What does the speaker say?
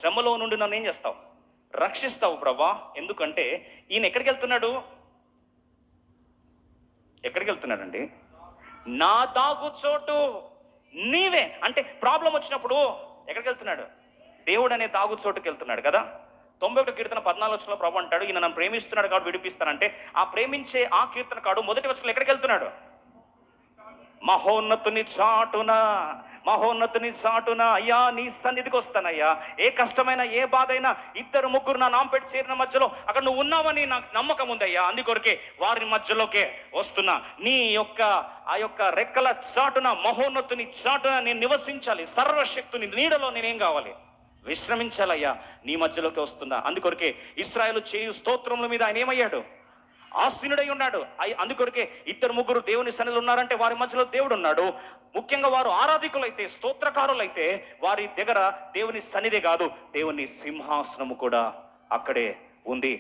శ్రమలో నుండి నన్ను ఏం చేస్తావు? రక్షిస్తావు ప్రభా. ఎందుకంటే ఈయన ఎక్కడికి వెళ్తున్నాడు? ఎక్కడికి వెళ్తున్నాడండి? నా దాగు చోటు నీవే. అంటే ప్రాబ్లం వచ్చినప్పుడు ఎక్కడికి వెళ్తున్నాడు? దేవుడు అనే దాగు చోటుకి వెళ్తున్నాడు కదా. 91 కీర్తన 14 వచనంలో ప్రభు అంటాడు, ఈయన నన్ను ప్రేమిస్తున్నాడు కాబట్టి విడిపిస్తానంటే, ఆ ప్రేమించే ఆ కీర్తనకాడు మొదటి వచనంలో ఎక్కడికి వెళ్తున్నాడు? మహోన్నతుని చాటున, మహోన్నతుని చాటున అయ్యా నీ సన్నిధికి వస్తానయ్యా. ఏ కష్టమైన ఏ బాధ అయినా 2-3 నా నామం పెట్టి చేరిన మధ్యలో అక్కడ నువ్వు ఉన్నావని నాకు నమ్మకం ఉందయ్యా. అందుకొరకే వారి మధ్యలోకే వస్తున్నా. నీ యొక్క ఆ యొక్క రెక్కల చాటున, మహోన్నతుని చాటున నేను నివసించాలి. సర్వశక్తుని నీడలో నేనేం కావాలి? విశ్రమించాలయ్యా. నీ మధ్యలోకి వస్తున్నా. అందుకొరకే ఇశ్రాయేలు చేయు స్తోత్రముల మీద ఆయన ఏమయ్యాడు? ఆసీనుడై ఉన్నాడు. అందుకొరకే 2-3 దేవుని సన్నిధిలో ఉన్నారంటే వారి మధ్యలో దేవుడు ఉన్నాడు. ముఖ్యంగా వారు ఆరాధికులైతే, స్తోత్రకారులైతే వారి దగ్గర దేవుని సన్నిధి కాదు, దేవుని సింహాసనము కూడా అక్కడే ఉంది.